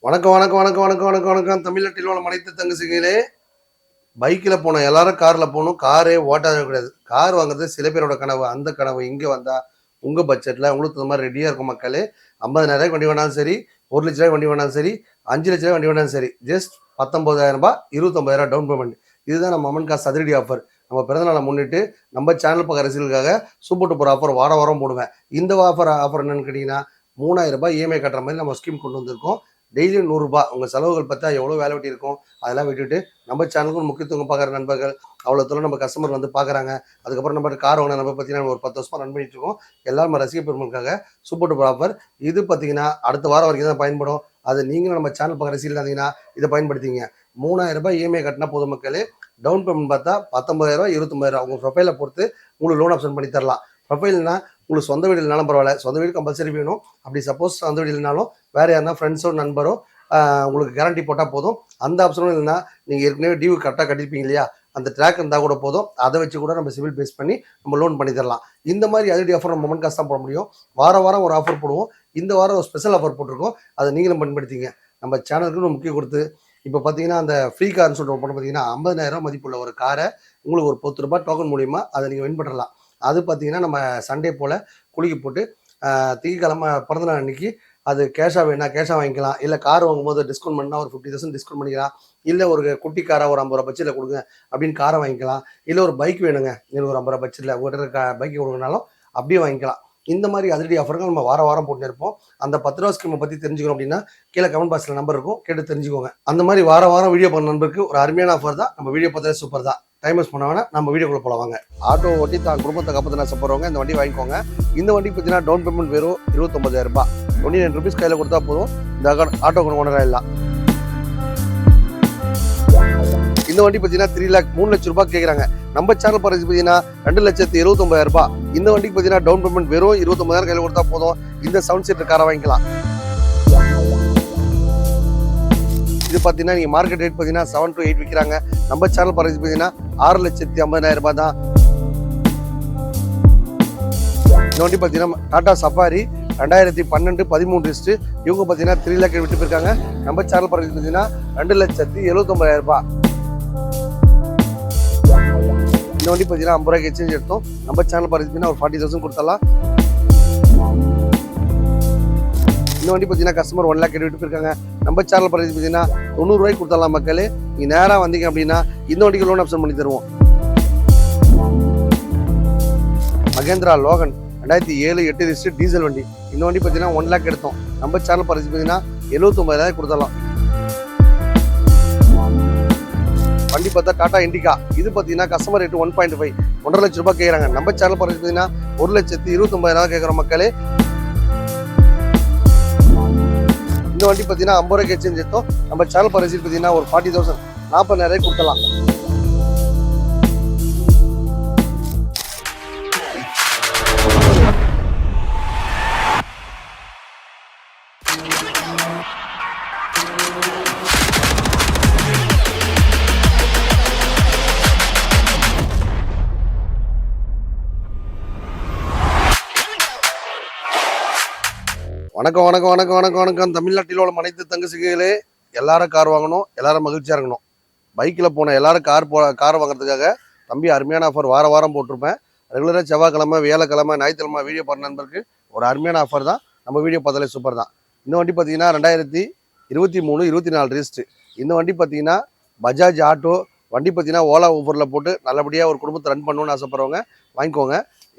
வணக்கம் வணக்கம் வணக்கம் வணக்கம் வணக்கம் வணக்கம் தமிழ்நாட்டில் உள்ள அனைத்து தங்கச்சிகளே. பைக்கில் போனோம், எல்லாரும் காரில் போகணும். காரே ஓட்டாத கிடையாது. கார் வாங்குறது சில பேரோட கனவு. அந்த கனவு இங்கே வந்தால் உங்கள் பட்ஜெட்டில் உங்களுக்கு இந்த மாதிரி ரெடியாக இருக்கும் மக்களே. 50,000 வண்டி வேணாலும் சரி, 1,00,000 வண்டி வேணாலும் சரி, 5,00,000 வண்டி வேணாலும் சரி, ஜஸ்ட் 19,000 29,000 டவுன் பேமெண்ட். இதுதான் நம்ம அமன் காசு அதிரடி ஆஃபர். நம்ம பிறந்தநாளை முன்னிட்டு நம்ம சேனல் பக்கம் ரசிகளுக்காக சூப்பர் டூப்பர் ஆஃபர் வாரம் போடுவேன். இந்த ஆஃபர் என்னன்னு கேட்டிங்கன்னா, 3,000 இஎம்ஐ கட்டுற மாதிரி நம்ம ஸ்கீம் கொண்டு வந்திருக்கோம். டெய்லி 100 உங்கள் செலவுகள் பார்த்தா எவ்வளோ வேலை வெட்டி இருக்கும். அதெல்லாம் விட்டுட்டு நம்ம சேனலுக்கும் முக்கியத்துவம் பார்க்குற நண்பர்கள் அவ்வளோ தூரம் நம்ம கஸ்டமர் வந்து பார்க்குறாங்க. அதுக்கப்புறம் நம்ம கார் வாங்கின நம்ம பார்த்தீங்கன்னா ஒரு 10 வருஷமாக ரன் பண்ணிட்டு இருக்கோம். எல்லாரும் ரசிக பெருமளுக்காக சூப்பர் டூப்பர் ஆஃபர். இது பார்த்தீங்கன்னா அடுத்த வாரம் வரைக்கும் தான் பயன்படும். அது நீங்களும் நம்ம சேனல் பக்கம் ரசிகர்கள் இருந்தீங்கன்னா இதை பயன்படுத்திங்க. 3,000 இஎம்ஐ கட்டினா பொதுமக்களே. டவுன் பேமெண்ட் பார்த்தா 19,000 29,000 உங்கள் ப்ரொஃபைலை பொறுத்து உங்களுக்கு லோன் ஆப்ஷன் பண்ணி தரலாம். ப்ரொஃபைல்னா உங்களுக்கு சொந்த வீடு இல்லைனாலும் பரவாயில்ல, சொந்த வீடு கம்பல்சரி வேணும். அப்படி சப்போஸ் சொந்த வீடு இல்லைனாலும் வேறு யாருனா ஃப்ரெண்ட்ஸோ நண்பரோ உங்களுக்கு கேரண்டி போட்டால் போதும். அந்த ஆப்ஷனும் இல்லைன்னா நீங்கள் ஏற்கனவே டியூ கரெக்டாக கட்டிருப்பீங்க இல்லையா, அந்த ட்ராக் இருந்தால் கூட போதும். அதை வச்சு கூட நம்ம சிவில் பேஸ் பண்ணி நம்ம லோன் பண்ணி தரலாம். இந்த மாதிரி அதிரடி ஆஃபர் நம்ம மொமெண்ட் காசு தான் போட முடியும். வாரம் ஒரு ஆஃபர் போடுவோம். இந்த வாரம் ஒரு ஸ்பெஷல் ஆஃபர் போட்டிருக்கோம். அதை நீங்களும் பயன்படுத்திங்க. நம்ம சேனலுக்கு முக்கியம் கொடுத்து இப்போ பார்த்தீங்கன்னா அந்த ஃப்ரீ கார்னு சொல்லிட்டு போட்டு பார்த்தீங்கன்னா 50,000 மதிப்புள்ள ஒரு காரை உங்களுக்கு ஒரு ₹10 டோக்கன் மூலிமா அதை நீங்கள் வின் பண்ணலாம். அது பார்த்தீங்கன்னா நம்ம சண்டே போல் குலுக்கி போட்டு திங்கக்கிழமை பிறந்தநாள் அன்றைக்கி அது கேஷாக வேணா கேஷாக வாங்கிக்கலாம். இல்லை கார் வாங்கும்போது டிஸ்கவுண்ட் பண்ணால் ஒரு 50% டிஸ்கவுண்ட் பண்ணிக்கலாம். இல்லை ஒரு குட்டி காராக ஒரு 50 ரூபா பட்ஜெட்டில் கொடுங்க அப்படின்னு காரை வாங்கிக்கலாம். இல்லை ஒரு பைக் வேணுங்க, நீங்கள் ஒரு 50 ரூபா பட்ஜெட்டில் உங்கள்கிட்ட பைக்கு கொடுங்கனாலும் அப்படியே வாங்கிக்கலாம். இந்த மாதிரி அதிரடி ஆஃபர்கள் நம்ம வாரம் போட்டு இருப்போம். அந்த 10 ரூபா ஸ்கீமை பற்றி தெரிஞ்சுக்கணும் அப்படின்னா கீழே கமெண்ட் பாக்ஸில் நம்பர் இருக்கும், கேட்டு தெரிஞ்சுக்கோங்க. அந்த மாதிரி வாரம் வீடியோ பண்ண நண்பருக்கு ஒரு அருமையான ஆஃபர் தான். நம்ம வீடியோ பார்த்தாலே சூப்பர் தான். டைம் வேஸ்ட் பண்ண வேணா, நம்ம வீடியோக்குள்ள போலவாங்க. ஆட்டோ ஓட்டி தான் குடும்பத்தை காப்பத்தினா போகிறவங்க இந்த வண்டி வாங்கிக்கோங்க. இந்த வண்டிக்கு பார்த்தீங்கன்னா டவுன் பேமெண்ட் வெறும் ₹29,000. ₹29 கையில் கொடுத்தா போதும். இந்த ஆட்டோ ஓனர் ஆயிடலாம். இந்த வண்டி பார்த்தீங்கன்னா 3 லட்ச ரூபாய் கேட்குறாங்க. நம்ம சேனல் பிரைஸ் பார்த்தீங்கன்னா 2,79,000. இந்த வண்டிக்கு பார்த்தீங்கன்னா டவுன் பேமெண்ட் வெறும் 29,000 கையில் கொடுத்தா போதும். இந்த 7 சீட்டர் காரை வாங்கிக்கலாம். இது பார்த்தீங்கன்னா நீங்கள் மார்க்கெட் ரேட் பார்த்தீங்கன்னா 7 to 8 விற்கிறாங்க. நம்ம சேனல் பிரைஸ் பார்த்தீங்கன்னா 6,50,000 தான். இந்த வண்டி பார்த்தீங்கன்னா டாடா சஃபாரி 2012-13 லிஸ்ட்டு. இவங்க பார்த்தீங்கன்னா 3 லேக் விட்டு போயிருக்காங்க. நம்ம சேனல் பிரைஸ் பார்த்தீங்கன்னா 2,79,000. இந்த வண்டி பார்த்தீங்கன்னா 50 ரூபாய்க்கு எக்ஸ்சேஞ்ச் எடுத்தோம். நம்ம சேனல் பிரைஸ் பார்த்தீங்கன்னா ஒரு 40,000 கொடுத்தலாம். இந்த வண்டி பார்த்தீங்கன்னா கஸ்டமர் 1 லேக் விட்டு போயிருக்காங்க. நம்ம சேனல் பிரைஸ் பார்த்தீங்கன்னா 90 ரூபாய்க்கு கொடுத்தலாம். மக்களே நீங்கள் நேராக வந்தீங்க அப்படின்னா இந்த வண்டிக்கு லோன் ஆப்ஷன் பண்ணி தருவோம். மகேந்திரா லோகன் 2007-8 லிஸ்ட் டீசல் வண்டி. இந்த வண்டி பார்த்தீங்கன்னா 1 லேக் எடுத்தோம். நம்ம சேனல் பிரைஸ் பார்த்தீங்கன்னா 79,000 கொடுத்தலாம். வண்டி பார்த்தா டாடா இண்டிகா. இது பார்த்தீங்கன்னா கஸ்டமர் ரேட்டு 1.5 1.5 லட்ச ரூபாய் கேட்குறாங்க. நம்ம சேனல் பிரைஸ் பார்த்தீங்கன்னா 1,29,000 கேட்குறோம். மக்களே இந்த வண்டி பார்த்தீங்கன்னா 50 ரூபாய்க்கு எக்ஸ்சேஞ்ச் எடுத்தோம். நம்ம சேனல் பிரைஸ் பார்த்தீங்கன்னா ஒரு 40,000 40,000 கொடுத்தலாம். வணக்கம் தமிழ்நாட்டில் உள்ள அனைத்து தங்கச்சிகளே. எல்லாரும் கார் வாங்கணும், எல்லாரும் மகிழ்ச்சியாக இருக்கணும். பைக்கில் போன எல்லாரும் கார் வாங்குறதுக்காக தம்பி அருமையான ஆஃபர் வாரம் போட்டிருப்பேன். ரெகுலராக செவ்வாய்க்கிழமை, வியாழக்கிழமை, ஞாயிற்றுக்கிழமை வீடியோ பண்ண நண்பருக்கு ஒரு அருமையான ஆஃபர் தான். நம்ம வீடியோ பார்த்தாலே சூப்பர் தான். இந்த வண்டி பார்த்தீங்கன்னா 2023-24 ரிஜிஸ்ட்ரு. இந்த வண்டி பார்த்தீங்கன்னா பஜாஜ் ஆட்டோ வண்டி பார்த்தீங்கன்னா ஓலா ஊபரில் போட்டு நல்லபடியாக ஒரு குடும்பத்தை ரன் பண்ணணும்னு ஆசைப்படுறவங்க வாங்கிக்கோங்க.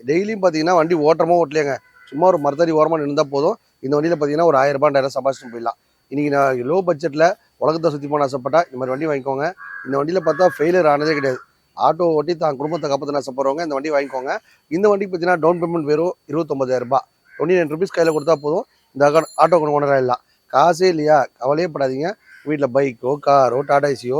டெய்லியும் பார்த்தீங்கன்னா வண்டி ஓட்டலையாங்க, சும்மா ஒரு மரத்தடி ஓரமாக இருந்தால் போதும். இந்த வண்டியில் பார்த்தீங்கன்னா ஒரு 1000 ரூபாய் சம்பாதிச்சுட்டு போயிடலாம். இன்றைக்கி நான் லோ பட்ஜெட்டில் உலகத்தை சுற்றி போன ஆசைப்பட்டா இந்த மாதிரி வண்டி வாங்கிக்கோங்க. இந்த வண்டியில் பார்த்தா ஃபெயிலியர் ஆனதே கிடையாது. ஆட்டோ ஓட்டி தான் குடும்பத்தை காப்பத்தின ஆசைப்படுறவங்க இந்த வண்டி வாங்கிக்கோங்க. இந்த வண்டிக்கு பார்த்தீங்கன்னா டவுன் பேமெண்ட் வெறும் ₹29,000. ₹29 கையில் கொடுத்தா போதும். இந்த ஆட்டோ ஓனர் ஆயிடலாம். காசே இல்லையா, கவலையே படாதீங்க. வீட்டில் பைக்கோ காரோ டாடா ஏசியோ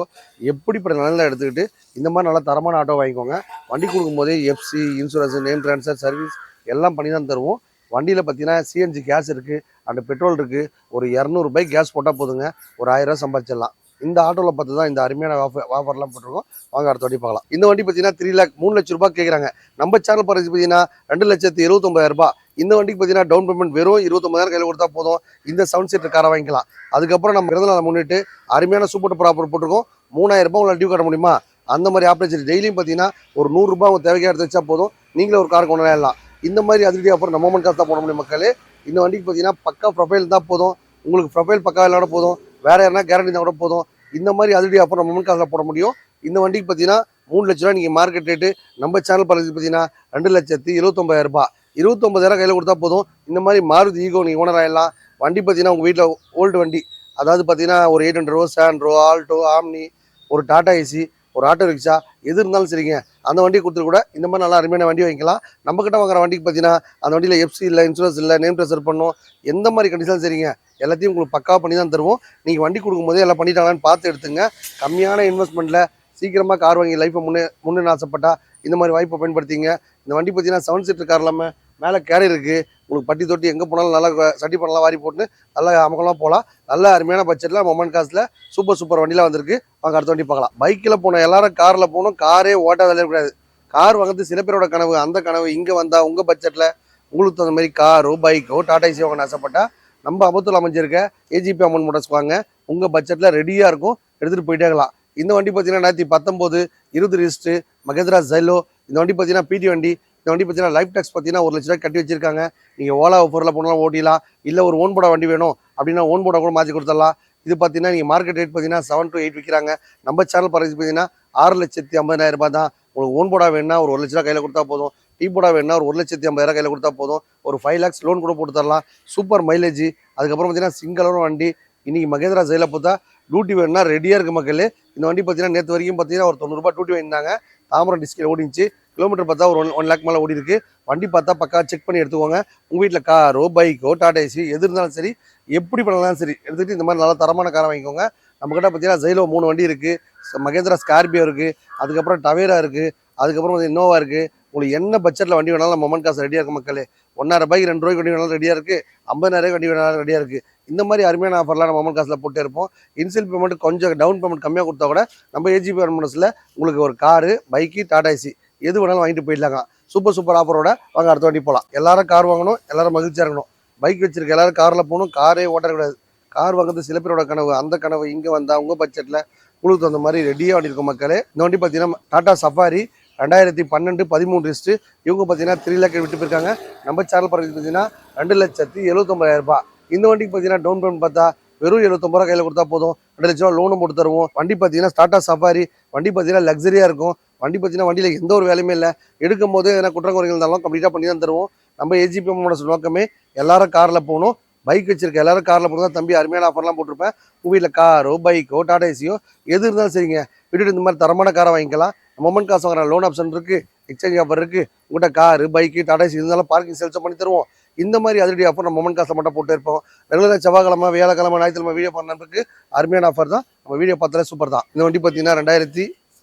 எப்படிப்பட்ட நிலையில் எடுத்துக்கிட்டு இந்த மாதிரி நல்லா தரமான ஆட்டோ வாங்கிக்கோங்க. வண்டி கொடுக்கும்போதே FC, insurance, name transfer, service எல்லாம் பண்ணி தான் தருவோம். வண்டியில் பார்த்தீங்கன்னா சிஎன்ஜி கேஸ் இருக்குது, அண்ட் பெட்ரோல் இருக்குது. ஒரு ₹200 கேஸ் போட்டால் போதுங்க, ஒரு 1000 ரூபா சம்பாதிச்சிடலாம். இந்த ஆட்டோவில் பார்த்து தான் இந்த அருமையான ஆஃபர்லாம் போட்டிருக்கோம். வாங்க அடுத்த வண்டி பார்க்கலாம். இந்த வண்டி பார்த்தீங்கன்னா 3 லேக் 3 லட்ச ரூபாய் கேட்குறாங்க. நம்ம சேனல் பிரைஸ் பார்த்தீங்கன்னா 2,79,000 இந்த வண்டிக்கு பார்த்தீங்கன்னா டவுன் பேமெண்ட் வெறும் 29,000 கையில் கொடுத்தா போதும். இந்த 7 சீட்டர் காரை வாங்கிக்கலாம். அதுக்கப்புறம் நம்ம பிறந்தநாளை முன்னிட்டு அருமையான சூப்பர் டூப்பர் ஆஃபர் போட்டிருக்கோம். 3000 உங்களால் டியூ கட்ட முடியுமா? அந்த மாதிரி ஆப்பர்ச்சுனிட்டி டெய்லியும் பார்த்தீங்கன்னா ஒரு 100 ரூபாய் உங்கள் தேவையாக எடுத்து வச்சா போதும். நீங்களே ஒரு கார் கொண்டு வரலாம். இந்த மாதிரி அதிரடி ஆஃபர் நம்ம மொமெண்ட் காசு தான் போட முடியும் மக்களே. இந்த வண்டிக்கு பார்த்தீங்கன்னா பக்கா ப்ரொஃபைல் தான் போதும். உங்களுக்கு ப்ரொஃபைல் பக்கா இல்லைனா போதும். வேற யாருன்னா கேரண்டி தான் கூட போதும். இந்த மாதிரி அதிரடி ஆஃபர் நம்ம மொமெண்ட் காசில் போட முடியும். இந்த வண்டிக்கு பார்த்தீங்கன்னா 3 லட்ச ரூபா நீங்கள் மார்க்கெட் ரேட்டு. நம்ம சேனல் பரிசு பார்த்தீங்கன்னா 2,79,000 29,000 கையில் கொடுத்தா போதும். இந்த மாதிரி மாருதி ஈகோ நீங்கள் ஓனர் ஆகிடலாம். வண்டி பார்த்தீங்கன்னா உங்கள் வீட்டில் ஓல்டு வண்டி, அதாவது பார்த்தீங்கன்னா ஒரு 800 சாண்ட்ரோ, ஆல்டோ, ஆம்னி, ஒரு டாடா ஏசி, ஒரு ஆட்டோ ரிக்ஷா, எது இருந்தாலும் சரிங்க, அந்த வண்டியை கொடுத்துட்டு கூட இந்த மாதிரி நல்லா அருமையான வண்டி வாங்கிக்கலாம். நம்மக்கிட்ட வாங்குற வண்டிக்கு பார்த்தீங்கன்னா அந்த வண்டியில் எஃப்சி இல்லை, இன்சூரன்ஸ் இல்லை, நேம் ட்ரான்ஸ்ஃபர் பண்ணணும், எந்த மாதிரி கண்டிஷன் சரிங்க, எல்லாத்தையும் உங்களுக்கு பக்காவாக பண்ணி தான் தருவோம். நீங்கள் வண்டி கொடுக்கும்போதே எல்லாம் பண்ணிட்டாங்களான்னு பார்த்து எடுத்துங்க. கம்மியான இன்வெஸ்ட்மெண்ட்டில் சீக்கிரமாக கார் வாங்கி லைஃப்பை முன்னே ஆசைப்பட்டா இந்த மாதிரி வாய்ப்பை பயன்படுத்திங்க. இந்த வண்டி பார்த்தீங்கன்னா 7 சீட்டர் கார் இல்லாமல் மேலே கேரியர் இருக்குது. உங்களுக்கு பட்டி தொட்டி எங்கே போனாலும் நல்லா சட்டி பண்ணலாம் வாரி போட்டு நல்லா அமக்கலாம் போகலாம். நல்ல அருமையான பட்ஜெட்டில் மொமெண்ட் காசில் சூப்பர் வண்டிலாம் வந்திருக்கு. வாங்க அடுத்த வண்டி பார்க்கலாம். பைக்கில் போன எல்லாரும் காரில் போகணும். காரே ஓட்டாத கூடாது. கார் வாங்குறது சில பேரோட கனவு. அந்த கனவு இங்கே வந்தால் உங்கள் பட்ஜெட்டில் உங்களுக்கு தகுந்த மாதிரி காரோ, பைக்கோ, டாடா ஏசி வாங்கன்னு ஆசைப்பட்டா நம்ம அபத்தூர் அமைஞ்சிருக்க ஏஜிபி அமௌண்ட் மோட்டர்ஸ் வாங்க. உங்கள் பட்ஜெட்டில் ரெடியாக இருக்கும், எடுத்துகிட்டு போயிட்டே இருக்கலாம். இந்த வண்டி பார்த்தீங்கன்னா 2019 20 ரிஜிஸ்ட்ரு மகேந்திரா ஜைலோ. இந்த வண்டி பார்த்தீங்கன்னா பிடி வண்டி. இந்த வண்டி பார்த்தீங்கன்னா லைஃப் டேக்ஸ் பார்த்தீங்கன்னா 1 லட்ச ரூபாய் கட்டி வச்சிருக்காங்க. நீங்கள் ஓலா ஆஃபரில் போனாலும் ஓட்டிடலாம். இல்லை ஒரு ஓன் போர்டா வண்டி வேணும் அப்படின்னா ஓன் போர்டா கூட மாற்றி கொடுத்துடலாம். இது பார்த்தீங்கன்னா நீங்கள் மார்க்கெட் ரேட் பார்த்தீங்கன்னா 7 to 8 விற்கிறாங்க. நம்ம சேனல் பிரைஸ் பார்த்தீங்கன்னா 6,50,000 தான். உங்களுக்கு ஓன் போர்டா வேணுன்னா ஒரு 1 லட்ச ரூபா கையில் கொடுத்தா போதும். டீ போர்டா வேணுன்னா ஒரு 1,50,000 கையில் கொடுத்தா போதும். ஒரு 5 lakhs லோன் கூட போட்டு தரலாம். Super mileage. அதுக்கப்புறம் பார்த்தீங்கன்னா சிங்கிளான வண்டி. இன்றைக்கி மகேந்திரா ஜெயில பார்த்தா டியூட்டி வேணுன்னா ரெடியாக இருக்குது மக்களே. இந்த வண்டி பார்த்தீங்கன்னா நேற்று வரைக்கும் பார்த்தீங்கன்னா ஒரு 90 ரூபாய் டியூட்டி வாங்கியிருந்தாங்க. தாமரம் டிஸ்கில் ஓடிச்சு. கிலோமீட்டர் பார்த்தா ஒரு 1 lakh மேலே ஓடி இருக்குது. வண்டி பார்த்தா பக்கா செக் பண்ணி எடுத்துக்கோங்க. உங்கள் வீட்டில் காரோ, பைக்கோ, டாடா ஏசி எது இருந்தாலும் சரி, எப்படி பண்ணலாம் சரி, எடுத்துகிட்டு இந்த மாதிரி நல்லா தரமான காரை வாங்கிக்கோங்க. நம்மக்கிட்ட பார்த்தீங்கன்னா ஜெயிலோ 3 வண்டி இருக்குது. மகேந்திரா ஸ்கார்பியோ இருக்குது. அதுக்கப்புறம் டவேரா இருக்குது. அதுக்கப்புறம் வந்து இன்னோவா இருக்குது. உங்களுக்கு என்ன பட்ஜெட்டில் வண்டி வேணாலும் மொமெண்ட் காசு ரெடியாக இருக்குது மக்களே. 1,000 ரூபாய்க்கு 2 ரூபாய்க்கு வண்டி வேணாலும் ரெடியாக இருக்குது. 50,000 வண்டி வேணாலும் ரெடியாக இருக்குது. இந்த மாதிரி அருமையான ஆஃபர்லாம் நம்ம மொமெண்ட் காசில் போட்டே இருப்போம். இன்சியல் பேமெண்ட் கொஞ்சம் டவுன் பேமெண்ட் கம்மியாக கொடுத்தா கூட நம்ம ஏஜிபி அமௌண்ட்ஸில் உங்களுக்கு ஒரு காரு, பைக்கு, டாடா ஏசி எது வேணாலும் வாங்கிட்டு போயிடலாங்க. சூப்பர் ஆஃபரோட வாங்க அடுத்த வண்டி போகலாம். எல்லாரும் கார் வாங்கணும், எல்லாரும் மகிழ்ச்சியாக இருக்கணும். பைக் வச்சிருக்க எல்லாரும் காரில் போகணும். காரே ஓட்டக்கூடாது. கார் வாங்குறது சில பேரோட கனவு. அந்த கனவு இங்கே வந்தால் உங்கள் பட்ஜெட்டில் உங்களுக்கு தகுந்த மாதிரி ரெடியாக வண்டி இருக்கும் மக்களே. இந்த வண்டி பார்த்தீங்கன்னா டாடா சஃபாரி 2012 13 ரிஜிஸ்ட்ரு. இவங்க பார்த்தீங்கன்னா 3 lakh விட்டு போயிருக்காங்க. நம்ம சேனல் பிரைஸ் பார்த்தீங்கன்னா 2,79,000. இந்த வண்டிக்கு பார்த்தீங்கன்னா டவுன் பேமெண்ட் பார்த்தா வெறும் 79 ரூபா கையில் கொடுத்தா போதும். 2 லட்ச ரூபா லோனும் போட்டு தருவோம். வண்டி பார்த்தீங்கன்னா டாடா சஃபாரி. வண்டி பார்த்தீங்கன்னா லக்ஸரியாக இருக்கும். வண்டி பார்த்தீங்கன்னா வண்டியில் எந்த ஒரு வேலையுமே இல்லை. எடுக்கும் போது எதனா குற்றங்குறைகள் இருந்தாலும் கம்ப்ளீட்டாக பண்ணி தான் தருவோம். நம்ம ஏஜிபி அமௌண்ட் நோக்கமே எல்லாரும் காரில் போகணும். பைக் வச்சிருக்க எல்லாரும் காரில் போகணும் தான். தம்பி அருமையான ஆஃபர்லாம் போட்டிருப்பேன். உங்கள் வீட்டில் காரோ, பைக்கோ, டாடா ஏசியோ எது இருந்தாலும் சரிங்க, விட்டுட்டு இந்த மாதிரி தரமான காரை வாங்கிக்கலாம். மொமெண்ட் காசு வாங்குற லோன் ஆப்ஷன் இருக்குது, எக்ஸ்சேஞ்ச் ஆஃபர் இருக்குது. உங்கள்கிட்ட காரு, பைக்கு, டாடா ஏசி இருந்தாலும் பார்க்கிங் சேல்ஸும் பண்ணி தருவோம். இந்த மாதிரி அதிரடி ஆஃபர் நம்ம மொமெண்ட் காசை மட்டும் போட்டு இருப்போம். ரெகுலராக செவ்வாய்க்கிழமை, வியாழக்கிழமை, ஞாயிற்றுக்கிழமை வீடியோ பண்ணதுக்கு அருமையான ஆஃபர் தான். நம்ம வீடியோ பார்த்தாலே சூப்பர் தான். இந்த வண்டி பார்த்தீங்கன்னா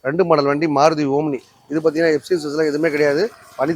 2002 மாடல் வண்டி மாருதி ஓம்னி. இது பார்த்தீங்கன்னா எஃப்சிஎன்ஸ்லாம் எதுவுமே கிடையாது. பண்ணி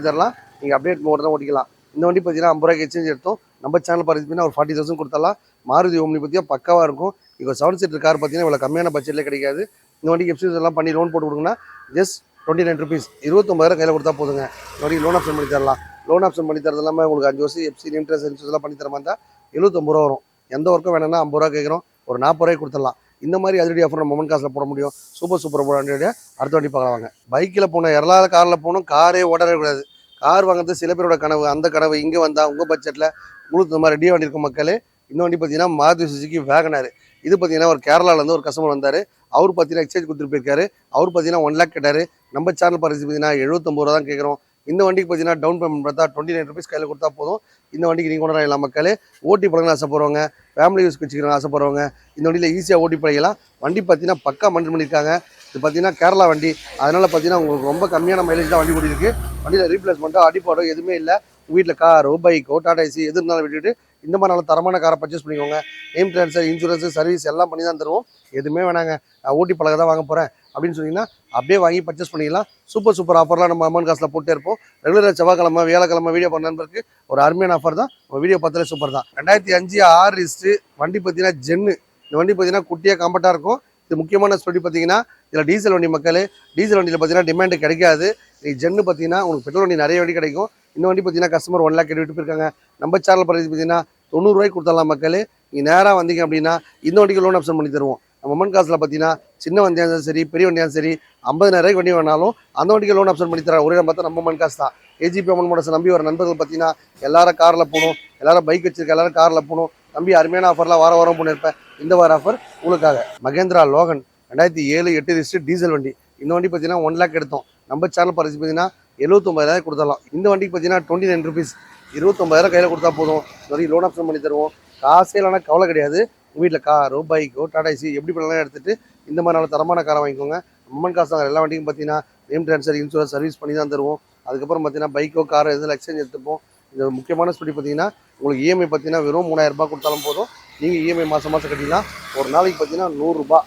தரலாம். நீங்கள் அப்டேட் மோட் தான் ஓட்டிக்கலாம். இந்த வண்டி பார்த்தீங்கன்னா 50 ரூபாய்க்கு எக்ஸ்சேஞ்ச் எடுத்தோம். நம்ம சேனல் பார்த்தீங்கன்னா ஒரு 40,000 கொடுத்தலாம். மாருதி ஓம்னி பார்த்தீங்கன்னா பக்காவாக இருக்கும். இப்போ 7 சீட்டர் கார் பார்த்தீங்கன்னா இவ்வளோ கம்மியான பட்ஜெட்லேயே கிடைக்காது. இந்த வண்டிக்கு எஃப்சிஎன்ஸ் எல்லாம் பண்ணி லோன் போட்டு கொடுங்கன்னா ஜஸ்ட் 29 rupees 29,000 கையில் கொடுத்தா போதுங்க. இந்த வண்டி லோன் ஆப்ஷன் பண்ணி தரலாம். லோன் ஆப்ஷன் பண்ணி தரது இல்லாமல் உங்களுக்கு 5 வருஷம் எஃப்சி, இன்ட்ரெஸ்ட் எல்லாம் பண்ணி தர மாதிரி இருந்தால் 79 ரூபா வரும். எந்த ஒர்க்கும் வேணும்னா 50 ரூபா கேட்குறோம். ஒரு 40 ரூபாய்க்கு கொடுத்துடலாம். இந்த மாதிரி அதிரடி ஆஃபர் நம்ம மொமெண்ட் காசில் போட முடியும். சூப்பர் வண்டியோட அடுத்த வண்டி பார்க்கலாம் வாங்க. பைக்கில் போனோம், எல்லாரும் காரில் போகணும். காரே ஓடக்கூடாது. கார் வாங்குறது சில பேரோட கனவு. அந்த கனவு இங்கே வந்தால் உங்கள் பட்ஜெட்டில் உங்களுக்கு இந்த மாதிரி ரெடியாக வண்டி இருக்கும் மக்களே. இந்த வண்டி பார்த்தீங்கன்னா மாருதி சுசுகி வேகனார். இது பார்த்தீங்கன்னா ஒரு கேரளாவிலேருந்து ஒரு கஸ்டமர் வந்தார். அவர் பார்த்தீங்கன்னா எக்ஸ்சேஞ்ச் கொடுத்துட்டு போயிருக்காரு. அவர் பார்த்தீங்கன்னா 1 lakh கேட்டார். நம்ம சேனல் பிரைஸ் பார்த்தீங்கன்னா 79 ரூபா தான் கேட்குறோம். இந்த வண்டிக்கு பார்த்தீங்கன்னா டவுன் பேமெண்ட் பார்த்தா 29 rupees கையில் கொடுத்தா போதும். இந்த வண்டிக்கு நீங்கள் கொண்டு வரலாம் மக்களே. ஓட்டி பழகணும் ஆசைப்படுறவங்க, ஃபேமிலி யூஸ்க்கு வச்சுக்கிறவங்க ஆசைப்படுறவங்க இந்த வண்டியில் ஈஸியாக ஓட்டி பழகலாம். வண்டி பார்த்தீங்கன்னா பக்கா மண்டல் பண்ணியிருக்காங்க. இது பார்த்தீங்கன்னா கேரளா வண்டி. அதனால் பார்த்தீங்கன்னா உங்களுக்கு ரொம்ப கம்மியான மைலேஜ் தான் வண்டி ஓடி இருக்குது. வண்டியில் ரீப்ளேஸ்மெண்ட்டோ அடிப்பாடோ எதுவுமே இல்லை. வீட்டில் காரோ, பைக்கோ, டாடா ஏசி எது இருந்தாலும் விட்டுட்டு இந்த மாதிரி நல்ல தரமான காரை பர்ச்சேஸ் பண்ணிக்கோங்க. நேம் ட்ரான்ஸ்ஃபர், இன்சூரன்ஸு, சர்வீஸ் எல்லாம் பண்ணி தான் தருவோம். எதுவுமே வேணாங்க, நான் ஓட்டி பழக தான் வாங்க போகிறேன் அப்படின்னு சொன்னீங்கன்னா அப்படியே வாங்கி பர்ச்சேஸ் பண்ணிக்கலாம். சூப்பர் ஆஃபர்லாம் நம்ம அமௌண்ட் காசில் போட்டே இருப்போம். ரெகுலராக செவ்வாய்க்கிழமை, வியாழக்கிழமை வீடியோ பண்ண நண்பருக்கு ஒரு அருமையான ஆஃபர் தான். நம்ம வீடியோ பார்த்தாலே சூப்பர் தான். 2005 6 ரிஜிஸ்ட்ரு வண்டி பார்த்தீங்கன்னா ஜென்னு. இந்த வண்டி பார்த்தீங்கன்னா குட்டியாக காம்பேக்டாக இருக்கும். இது முக்கியமான ஸ்பெடி பார்த்தீங்கன்னா இதில் டீசல் வண்டி மக்களே. டீசல் வண்டியில் பார்த்தீங்கன்னா டிமாண்டு கிடைக்காது. நீ ஜென்னு பார்த்தீங்கன்னா உங்களுக்கு பெட்ரோல் வண்டி நிறைய வண்டி கிடைக்கும். இந்த வண்டி பார்த்தீங்கன்னா கஸ்டமர் 1 லேக் விட்டு போயிருக்காங்க. நம்ம சேனல் பிரைஸ் பார்த்தீங்கன்னா 90 ரூபாய்க்கு கொடுத்துடலாம் மக்களே. நீங்கள் நேராக வந்தீங்க அப்படின்னா இந்த வண்டிக்கு லோன் ஆப்ஷன் பண்ணி தருவோம். நம்ம மொமன் காசில் பார்த்தீங்கன்னா சின்ன வண்டியாக இருந்தாலும் சரி பெரிய வண்டியாக சரி 50,000 ரூபாய்க்கு வண்டி வேணாலும் அந்த வண்டிக்கு லோன் ஆப்ஷன் பண்ணி தரேன். ஒரே பார்த்தா நம்ம மொமன் காசு தான். ஏஜிபி அமௌண்ட் மோடஸ் நம்பி வர நண்பர்கள் பார்த்தீங்கன்னா எல்லாரும் காரில் போகணும், எல்லாரும் பைக் வச்சிருக்க எல்லாரும் காரில் போகணும். தம்பி அருமையான ஆஃபர்லாம் வாரம் பண்ணியிருப்பேன். இந்த வார ஆஃபர் உங்களுக்காக மகேந்திரா லோகன் 2007 8 ரிஜிஸ்டர் டீசல் வண்டி. இந்த வண்டி பார்த்தீங்கன்னா 1 லேக் எடுத்தோம். நம்ம சேனல் பரிசு பார்த்தீங்கன்னா 79,000 கொடுத்துடலாம். இந்த வண்டிக்கு பார்த்தீங்கன்னா 29 ருபீஸ் 29,000 கையில் கொடுத்தா போதும். இந்த வரைக்கும் லோன் ஆப்ஷன் பண்ணி தருவோம். காசே இல்லைனா கவலை கிடையாது. உங்கள் வீட்டில் காரோ பைக்கோ டாடா ஏசி எப்படி பண்ணலாம் எடுத்துகிட்டு இந்த மாதிரி நல்ல தரமான காரை வாங்கிக்கோங்க. மொமன் காசு எல்லா வண்டிக்கும் பார்த்தீங்கன்னா நேம் ட்ரான்ஸ்ஃபர் இன்சூரன்ஸ் சர்வீஸ் பண்ணி தான் தருவோம். அதுக்கப்புறம் பார்த்தீங்கன்னா பைக்கோ காரோ எதில் எக்ஸ்சேஞ்ச் எடுத்துப்போம். இந்த முக்கியமான ஸ்பீடி பார்த்தீங்கன்னா உங்களுக்கு இஎம்ஐ பார்த்தீங்கன்னா வெறும் 3000 ரூபாய் கொடுத்தாலும் போதும். நீங்கள் இஎம்ஐ மாதம் கட்டிங்கன்னா ஒரு நாளைக்கு பார்த்தீங்கன்னா 100 ரூபாய்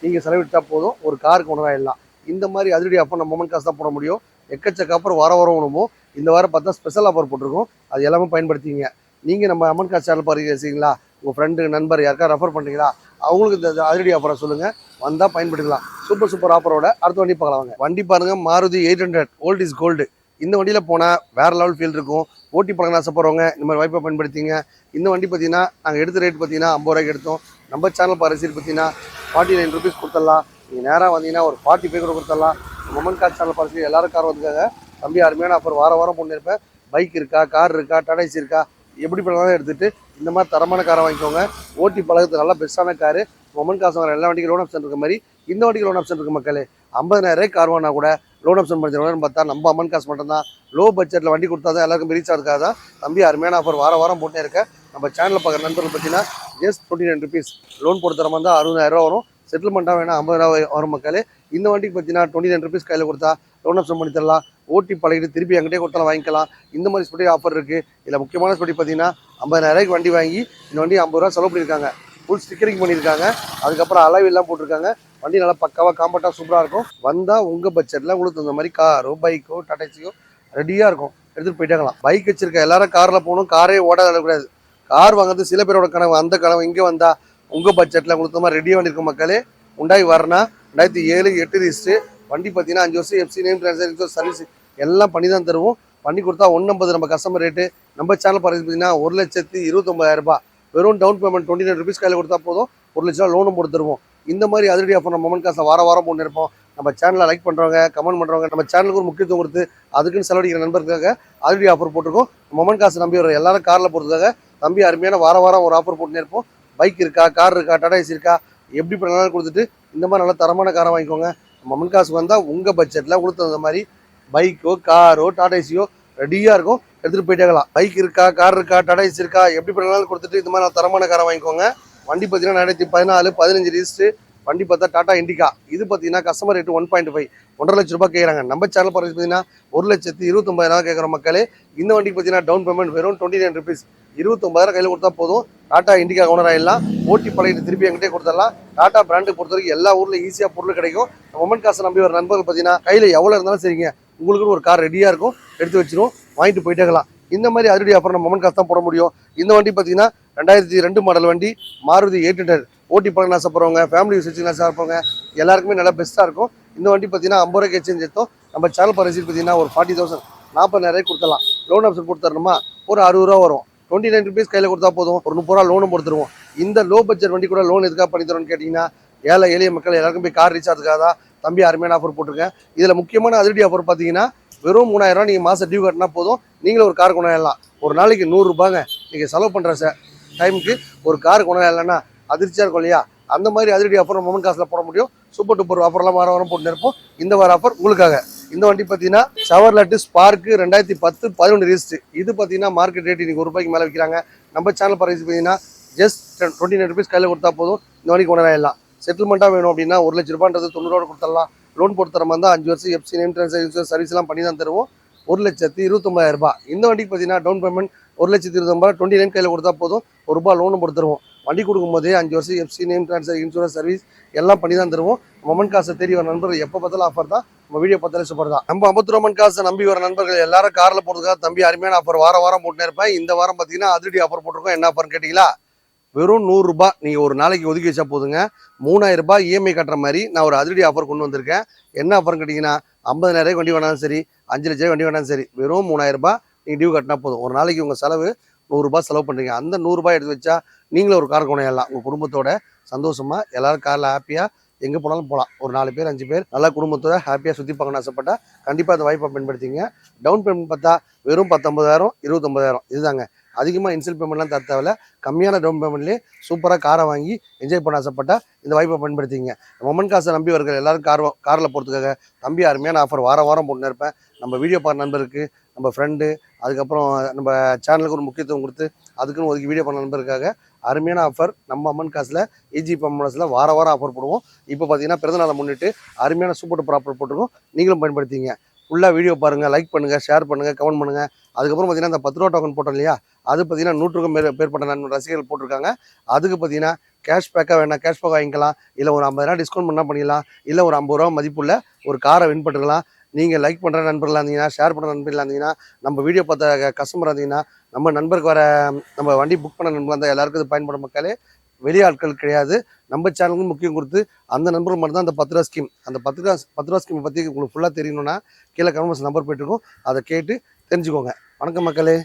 நீங்கள் செலவிட்டால் போதும். ஒரு காருக்கு ஒன்றாயிடலாம். இந்த மாதிரி அதிரடி ஆஃபர் நம்ம மொமன் காசு தான் போட முடியும். எக்கச்சக்க ஆஃபர் வாரம் உணவும். இந்த வாரம் பார்த்தா ஸ்பெஷல் ஆஃபர் போட்டிருக்கோம். அது எல்லாமே பயன்படுத்திங்க. நீங்கள் நம்ம அமன் காசு சேனல் பாருங்களா, உங்கள் ஃப்ரெண்டு நண்பர் யாருக்கா ரெஃபர் பண்ணுறீங்களா, அவங்களுக்கு இந்த அதிரடி ஆஃபரை சொல்லுங்கள். வந்தால் பயன்படுத்திக்கலாம். சூப்பர் ஆஃபரோட அடுத்த வண்டி பார்க்கலாம். வண்டி பாருங்கள், மாருதி 800 ஓல்ட் இஸ் கோல்டு. இந்த வண்டியில் போனால் வேறு லெவல் ஃபீல் இருக்கும். ஓட்டி பழங்க ஆசைப்படுறவங்க இந்த மாதிரி வாய்ப்பை பயன்படுத்திங்க. இந்த வண்டி பார்த்தீங்கன்னா நாங்கள் எடுத்த ரேட் பார்த்தீங்கன்னா 50 ரூபாய்க்கு எடுத்தோம். நம்ம சேனல் ரசீட் பார்த்தீங்கன்னா 49 ருபீஸ் கொடுத்துடலாம். நீங்கள் நேராக வந்தீங்கன்னா ஒரு 45 கூட கொடுத்துடலாம். மொமன் கார் சேனல் ரசீட் எல்லாரும் கார் வந்துக்காங்க. தம்பி அருமையான ஆஃபர் வாரம் பண்ணியிருப்பேன். பைக் இருக்கா, கார் இருக்கா, டாடா ஏசி இருக்கா, எப்படி பண்ணாலும் எடுத்துகிட்டு இந்த மாதிரி தரமான காரை வாங்கிக்கோங்க. ஓட்டி பழகத்துக்கு நல்லா பெஸ்ட்டான காரு. மொமன் காசு வாங்குற எல்லா வண்டிக்கும் லோன் ஆப்ஷன் இருக்க மாதிரி இந்த வண்டிக்கு லோன் ஆப்ஷன் இருக்குது மக்களே. 50,000 ரூபாய் கார் வாங்கினா கூட லோன் ஆப்ஷன் பண்ணிடுறோம்னு பார்த்தா நம்ம அமன் காசு மட்டும்தான். லோ பட்ஜெட்டில் வண்டி கொடுத்தா தான் எல்லாருக்கும் ரீச் ஆகிறதுக்காக தான் தம்பி அருமையான ஆஃபர் வாரம் போட்டே இருக்கேன். நம்ம சேனலில் பார்க்குற நண்பர்கள் பார்த்தீங்கன்னா ஜஸ்ட் 29 ருபீஸ் லோன் போட்டு தர மாதிரி தான் 60,000 ரூபா வரும். செட்டில்மெண்ட்டாக வேணா 50,000 ரூபா வரும் மக்களே. இந்த வண்டிக்கு பார்த்தீங்கன்னா 29 ருபீஸ் கையில் கொடுத்தா லோன் ஆப்ஷன் பண்ணி தரலாம். ஓட்டி பழகிட்டு திருப்பி எங்கிட்டே கொடுத்தாலும் வாங்கிக்கலாம். இந்த மாதிரி ஸ்பெடி ஆஃபர் இருக்குது. இதில் முக்கியமான ஸ்பெடி பார்த்தீங்கன்னா 50,000 ரூபாய்க்கு வண்டி வாங்கி இந்த வண்டி 50 ரூபா செலவு பண்ணியிருக்காங்க. ஃபுல் ஸ்டிக்கரிங் பண்ணியிருக்காங்க. அதுக்கப்புறம் அலைவெல்லாம் போட்டிருக்காங்க. வண்டி நல்லா பக்காவாக காம்பேக்டாக சூப்பராக இருக்கும். வந்தால் உங்கள் பட்ஜெட்டில் உங்களுக்கு இந்த மாதிரி காரோ பைக்கோ டாடா ஏசியோ ரெடியாக இருக்கும். எடுத்துகிட்டு போயிட்டாங்களாம். பைக் வச்சிருக்க எல்லாரும் காரில் போகணும். காரே ஓட கூடாது. கார் வாங்குறது சில பேரோட கனவு. அந்த கனவு இங்கே வந்தால் உங்கள் பட்ஜெட்டில் உங்களுக்கு மாதிரி ரெடியாக வண்டிருக்கும் மக்களே. உண்டாய் வரனா 2007 8 ரிஜிஸ்டர் வண்டி பார்த்தீங்கன்னா 5 வருஷம் எஃப்சி நேம் ட்ரான்ஸ்ஃபர் சர்வீஸ் எல்லாம் பண்ணி தான் தருவோம். பண்ணி கொடுத்தா 150 நம்ம கஸ்டமர் ரேட்டு. நம்ம சேனல் பார்த்தீங்கன்னா 1,29,000 ரூபாய். வெறும் டவுன் பேமெண்ட் 29 ருபீஸ் கையில் கொடுத்தா போதும். 1 லட்ச ரூபா லோனும் போட்டு தருவோம். இந்த மாதிரி அதிரடி ஆஃபர் நம்ம மொமன் காசில் வாரம் பண்ணிருப்போம். நம்ம சேனலை லைக் பண்ணுறவங்க, கமெண்ட் பண்ணுறவங்க, நம்ம சேனலுக்கு ஒரு முக்கியத்துவம் கொடுத்து அதுக்குன்னு செலவழிக்கிற நண்பர்களுக்காக அதிரடி ஆஃபர் போட்டிருக்கோம். மொமன் காசு நம்பி வர எல்லாரும் காரில் போகிறதுக்காக தம்பி அருமையான வாரம் ஒரு ஆஃபர் போட்டுனே இருப்போம். பைக் இருக்கா, கார் இருக்கா, டாடா ஏசி இருக்கா, எப்படி பண்ணாலும் கொடுத்துட்டு இந்த மாதிரி நல்ல தரமான காரை வாங்கிக்கோங்க. மொமன் காசு வந்தால் உங்கள் பட்ஜெட்டில் உங்களுக்கு தகுந்த மாதிரி பைக்கோ காரோ டாடா ஏசியோ ரெடியாக இருக்கும். எடுத்துகிட்டு போயிட்டாங்களாம். பைக் இருக்கா, கார் இருக்கா, டாடா ஏசி இருக்கா, எப்படி பண்ணாலும் கொடுத்துட்டு இந்த மாதிரி தரமான காரை வாங்கிக்கோங்க. வண்டி பார்த்தீங்கன்னா 2014 15 ரிஜிஸ்டர் வண்டி பார்த்தா டாடா இண்டிகா. இது பார்த்தீங்கன்னா கஸ்டமர் ரேட்டு 1.5 1.5 லட்ச ரூபாய் கேட்குறாங்க. நம்ம சேனல் பிரைஸ் பார்த்தீங்கன்னா 1,29,000 கேட்குற மக்களே. இந்த வண்டிக்கு பார்த்தீங்கன்னா டவுன் பேமெண்ட் வெறும் 29 ருபீஸ் 29,000 கையில் கொடுத்தா போதும். டாடா இண்டிகா ஓனர் ஆகிடலாம். ஓட்டி பழகிட்டு திருப்பி எங்கிட்டே கொடுத்துடலாம். டாடா பிராண்டு பொறுத்த வரைக்கும் எல்லா ஊரில் ஈஸியாக பொருள் கிடைக்கும். மொமன் காசை நம்பி ஒரு நண்பர்கள் பார்த்தீங்கன்னா கையில் எவ்வளோ இருந்தாலும் சரிங்க, உங்களுக்குன்னு ஒரு கார் ரெடியாக இருக்கும். எடுத்து வச்சிரும், வாங்கிட்டு போயிட்டாங்களாம். இந்த மாதிரி அதிரடி ஆஃபர் நம்ம மொமன் காசு தான் போட முடியும். இந்த வண்டி பார்த்தீங்கன்னா 2002 மாடல் வண்டி மாருதி 800 ஓட்டி பழங்க ஆசைப்படுறவங்க, ஃபேமிலி யூஸ் வச்சு ஆசைப்படுறவங்க எல்லாருக்குமே நல்லா பெஸ்ட்டாக இருக்கும். இந்த வண்டி பார்த்தீங்கன்னா 50 ரூபாய்க்கு எக்ஸ்சேஞ்ச் எடுத்தோம். நம்ம சேனல் பரிசு பார்த்தீங்கன்னா ஒரு 40,000 40,000 ரூபாய்க்கு கொடுத்துடலாம். லோன் ஆப்ஷன் கொடுத்துடணுமா ஒரு 60 ரூபா வரும். 29 ருபீஸ் கையில் கொடுத்தா போதும். ஒரு 30 ரூபா லோனும் கொடுத்துருவோம். இந்த லோ பட்ஜெட் வண்டி கூட லோன் எதுக்காக பண்ணி தரோன்னு கேட்டிங்கன்னா எளிய மக்கள் எல்லாருக்கும் போய் கார் ரீச் ஆகிறதுக்காக தான் தம்பி அருமையான ஆஃபர் போட்டிருக்கேன். இதில் முக்கியமான அதிரடி ஆஃபர் பார்த்தீங்கன்னா வெறும் 3000 ரூபா நீங்கள் மாதம் டியூ கட்டினா போதும். நீங்களும் ஒரு கார் கொண்டாடலாம். ஒரு நாளைக்கு 100 ரூபாங்க நீங்கள் செலவு பண்ணுற டைமுக்கு ஒரு கார் கொண்டாடலன்னா அதிர்ச்சியாக இருக்கும் இல்லையா? அந்த மாதிரி அதிரடி ஆஃபர் மொமன் காசில் போட முடியும். சூப்பர் டூப்பர் ஆஃபர்லாம் வாரம் போட்டு இருப்போம். இந்த வார ஆஃபர் உங்களுக்காக. இந்த வண்டி பார்த்தீங்கன்னா செவர்லெட் ஸ்பார்க் 2010 11 ரிஜிஸ்டர். இது பார்த்தீங்கன்னா மார்க்கெட் ரேட் இன்னைக்கு 1 ரூபாய்க்கு மேலே விற்கிறாங்க. நம்ம சேனல் பிரைஸ் பார்த்தீங்கன்னா ஜஸ்ட் 29 ருபீஸ் கையில் கொடுத்தா போதும். இந்த வண்டிக்கு கொண்டாடலாம். செட்டில்மெண்ட்டாக வேணும் அப்படின்னா 1 லட்ச ரூபான்றது 90 ரூபா கொடுத்துடலாம். லோன் போட்டு தர மாதிரி தான் 5 வருஷம் எஃப்சி நேம் ட்ரான்ஸ்ஃபர் சர்வீஸ்லாம் பண்ணி தான் தருவோம். 1,29,000 ரூபாய். இந்த வண்டிக்கு பார்த்தீங்கன்னா டவுன் பேமெண்ட் 1,29,000 29 கையில் கொடுத்தா போதும். ₹1 லோனும் போட்டு தருவோம். வண்டி கொடுக்கும்போதே 5 வருஷம் FC name transfer insurance service எல்லாம் பண்ணி தான் தருவோம். மொமன் காசை தேடி வர நண்பர்கள் எப்போ பார்த்தாலும் ஆஃபர் தான். நம்ம வீடியோ பார்த்தாலே சூப்பர் தான். நம்ம 50 ரூபா காசை நம்பி வர நண்பர்கள் எல்லாரும் காரில் போகிறதுக்காக தம்பி அருமையான ஆஃபர் வாரம் போட்டுனே இருப்பேன். இந்த வாரம் பார்த்தீங்கன்னா அதிரடி ஆஃபர் போட்டிருக்கோம். என்ன ஆஃபர்னு கேட்டிங்களா? வெறும் 100 ரூபாய் நீங்கள் ஒரு நாளைக்கு ஒதுக்கி வச்சா போதுங்க. 3000 ரூபாய் இஎம்ஐ கட்டுற மாதிரி நான் ஒரு அதிரடி ஆஃபர் கொண்டு வந்திருக்கேன். என்ன ஆஃபர்னு கேட்டிங்கன்னா 50,000 வண்டி வேணாலும் சரி, 5 லட்சம் வண்டி வேணாலும் சரி, வெறும் 3000 ரூபாய் நீங்கள் டியூ கட்டினா போதும். ஒரு நாளைக்கு உங்கள் செலவு 100 ரூபாய் செலவு பண்ணுறீங்க. அந்த 100 ரூபாய் எடுத்து வச்சா நீங்களும் ஒரு கார் கொண்டாடலாம். உங்கள் குடும்பத்தோட சந்தோஷமாக எல்லாரும் காரில் ஹாப்பியாக எங்கே போனாலும் போகலாம். ஒரு 4 பேர் 5 பேர் நல்லா குடும்பத்தோட ஹாப்பியாக சுற்றி பார்க்கணும்னு ஆசைப்பட்டா கண்டிப்பாக அந்த வாய்ப்பை பயன்படுத்திங்க. டவுன் பேமெண்ட் பார்த்தா வெறும் 19,000 29,000 இதுதாங்க. அதிகமாக இன்சல் பேமெண்ட்லாம் தர தேவையில்ல. கம்மியான டவுன் பேமெண்ட்லேயே சூப்பராக காரை வாங்கி என்ஜாய் பண்ண ஆசைப்பட்டா இந்த வாய்ப்பை பயன்படுத்திங்க. மொமன் காசை நம்பி வருகிற எல்லாரும் காரில் போகிறதுக்காக தம்பி அருமையான ஆஃபர் வாரம் போட்டுன்னு இருப்பேன். நம்ம வீடியோ பார்க்குற நண்பருக்கு, நம்ம ஃப்ரெண்டு, அதுக்கப்புறம் நம்ம சேனலுக்கு ஒரு முக்கியத்துவம் கொடுத்து அதுக்குன்னு ஒதுக்கி வீடியோ பண்ண நண்பருக்காக அருமையான ஆஃபர் நம்ம அம்மன் காசில் இஜி பம்மனஸில் வாரம் ஆஃபர் போடுவோம். இப்போ பார்த்தீங்கன்னா பிறந்தநாளை முன்னிட்டு அருமையான சூப்பர் டூப்பர் ஆஃபர் போட்டிருக்கோம். நீங்களும் பயன்படுத்திங்க. ஃபுல்லாக வீடியோ பாருங்கள், லைக் பண்ணுங்கள், ஷேர் பண்ணுங்கள், கமெண்ட் பண்ணுங்கள். அதுக்கப்புறம் பார்த்தீங்கன்னா இந்த 10 ரூபா டோக்கன் போட்டோம் இல்லையா, அது பார்த்தீங்கன்னா 100க்கும் மேற்பட்ட ரசிகர்கள் போட்டிருக்காங்க. அதுக்கு பார்த்தீங்கன்னா கேஷ்பேக்காக வேணால் கேஷ்பேக் வாங்கிக்கலாம், இல்லை ஒரு 50,000 டிஸ்கவுண்ட் பண்ணால் பண்ணிக்கலாம், இல்லை ஒரு 50 ரூபா மதிப்புள்ள ஒரு காரை வின் பண்ணிக்கலாம். நீங்கள் லைக் பண்ணுற நண்பர்களாக இருந்தீங்கன்னா, ஷேர் பண்ணுற நண்பர்களாக இருந்தீங்கன்னா, நம்ம வீடியோ பார்த்த கஸ்டமராக இருந்தீங்கன்னா, நம்ம நண்பருக்கு வர நம்ம வண்டி புக் பண்ண நண்பர்களாக இருந்தால் எல்லாருக்கும் இது பயன்படும் மக்களே. வெளி ஆட்கள் கிடையாது. நம்ம சேனலுக்கு முக்கியம் கொடுத்து அந்த நண்பர்கள் மட்டும் தான் அந்த 10 ரூபா ஸ்கீம், அந்த 10 ரூபா ஸ்கீமை பற்றி உங்களுக்கு ஃபுல்லாக தெரியணும்னா கீழே கமெண்ட்ஸ் நம்பர் போயிட்டுருக்கும். அதை கேட்டு தெரிஞ்சுக்கோங்க. வணக்கம் மக்களே.